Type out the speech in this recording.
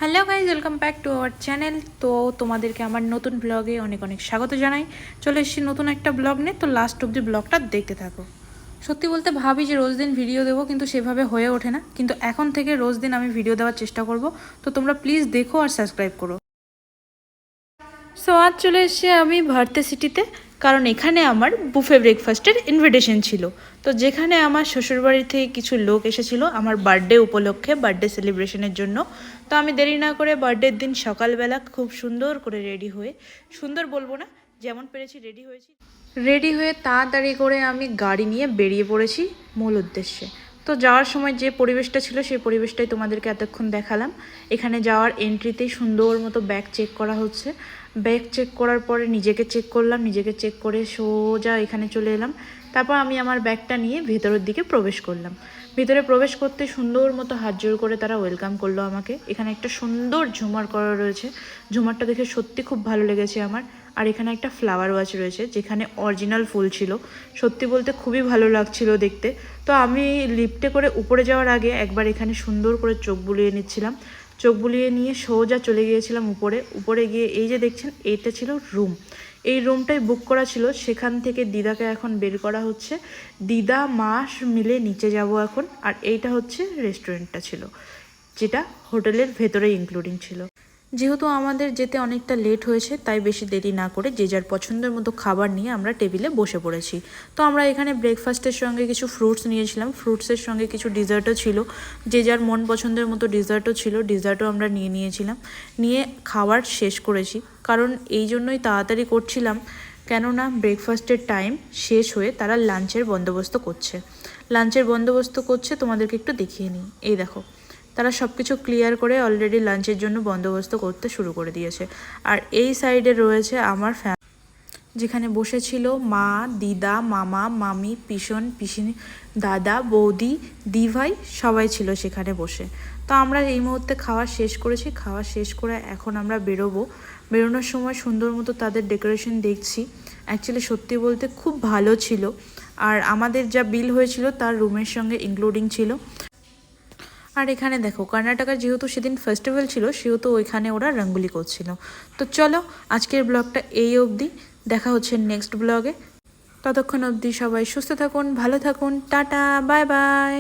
Hello guys, welcome back to our channel. তো তোমাদেরকে আমার নতুন ব্লগে অনেক অনেক স্বাগত জানাই। চলে এসেছি নতুন একটা ব্লগ নিয়ে, তো লাস্ট অব্দি ব্লগটা দেখতে থাকো। সত্যি বলতে ভাবি যে রোজ দিন ভিডিও দেবো, কিন্তু সেভাবে হয়ে ওঠে না। কিন্তু এখন থেকে রোজ দিন আমি ভিডিও দেওয়ার চেষ্টা করব। তো তোমরা প্লিজ দেখো আর সাবস্ক্রাইব করো। সো আজ চলে এসেছি আমি ভারতে সিটিতে, কারণ এখানে আমার বুফে ব্রেকফাস্টের ইনভিটেশন ছিল। তো যেখানে আমার শ্বশুরবাড়ি থেকে কিছু লোক এসেছিল আমার বার্থডে উপলক্ষে, বার্থডে সেলিব্রেশনের জন্য। তো আমি দেরি না করে বার্থডের দিন সকালবেলা খুব সুন্দর করে রেডি হয়ে, সুন্দর বলবো না, যেমন পেরেছি রেডি হয়ে তাড়াতাড়ি করে আমি গাড়ি নিয়ে বেরিয়ে পড়েছি মূল উদ্দেশ্যে। তো যাওয়ার সময় যে পরিবেশটা ছিল সেই পরিবেশটাই তোমাদেরকে এতক্ষণ দেখালাম। এখানে যাওয়ার এন্ট্রিতেই সুন্দর মতো ব্যাগ চেক করা হচ্ছে। ব্যাগ চেক করার পরে নিজেকে চেক করলাম, নিজেকে চেক করে সোজা এখানে চলে এলাম। তারপর আমি আমার ব্যাগটা নিয়ে ভেতরের দিকে প্রবেশ করলাম। ভিতরে প্রবেশ করতে সুন্দর মতো হাত জোর করে তারা ওয়েলকাম করলো আমাকে। এখানে একটা সুন্দর ঝুমার করা রয়েছে, ঝুমারটা দেখে সত্যি খুব ভালো লেগেছে আমার। আর এখানে একটা ফ্লাওয়ার ওয়াচ রয়েছে যেখানে অরিজিনাল ফুল ছিল, সত্যি বলতে খুবই ভালো লাগছিল দেখতে। তো আমি লিফটে করে উপরে যাওয়ার আগে একবার এখানে সুন্দর করে চোখ বুলিয়ে নিচ্ছিলাম। চোখ বুলিয়ে নিয়ে সোজা চলে গিয়েছিলাম উপরে গিয়ে এই যে দেখছেন এইটা ছিল রুম। এই রুমটাই বুক করা ছিল, সেখান থেকে দিদাকে এখন বের করা হচ্ছে। দিদা মাস মিলে নিচে যাব এখন। আর এইটা হচ্ছে রেস্টুরেন্টটা ছিল, যেটা হোটেলের ভেতরে ইনক্লুডিং ছিল। যেহেতু আমাদের যেতে অনেকটা লেট হয়েছে, তাই বেশি দেরি না করে যে যার পছন্দের মতো খাবার নিয়ে আমরা টেবিলে বসে পড়েছি। তো আমরা এখানে ব্রেকফাস্টের সঙ্গে কিছু ফ্রুটস নিয়েছিলাম, ফ্রুটসের সঙ্গে কিছু ডিজার্টও ছিল। যে যার মন পছন্দের মতো ডিজার্টও ছিল, ডিজার্টও আমরা নিয়েছিলাম। নিয়ে খাবার শেষ করেছি, কারণ এই জন্যই তাড়াতাড়ি করছিলাম, কেননা ব্রেকফাস্টের টাইম শেষ হয়ে তারা লাঞ্চের বন্দোবস্ত করছে। তোমাদেরকে একটু দেখিয়ে নিই। এই দেখো, তারা সব কিছু ক্লিয়ার করে অলরেডি লাঞ্চের জন্য বন্দোবস্ত করতে শুরু করে দিয়েছে। আর এই সাইডে রয়েছে আমার যেখানে বসেছিল মা, দিদা, মামা, মামি, পিসন, পিসিনি, দাদা, বৌদি, দিভাই, সবাই ছিল সেখানে বসে। তো আমরা এই মুহূর্তে খাওয়া শেষ করেছি। খাওয়া শেষ করে এখন আমরা বেরোনোর সময় সুন্দর মতো তাদের ডেকোরেশন দেখছি। অ্যাকচুয়ালি সত্যি বলতে খুব ভালো ছিল। আর আমাদের যা বিল হয়েছিল তার রুমের সঙ্গে ইনক্লুডিং ছিল। আর এখানে দেখো, কর্ণাটকার যেহেতু সেদিন ফেস্টিভ্যাল ছিল, সেহেতু ওইখানে ওরা রঙ্গোলি করছিল। তো চলো, আজকের ব্লগটা এই অবধি। দেখা হচ্ছে নেক্সট ব্লগে। ততক্ষণ অবধি সবাই সুস্থ থাকুন, ভালো থাকুন, টাটা, বাই বাই।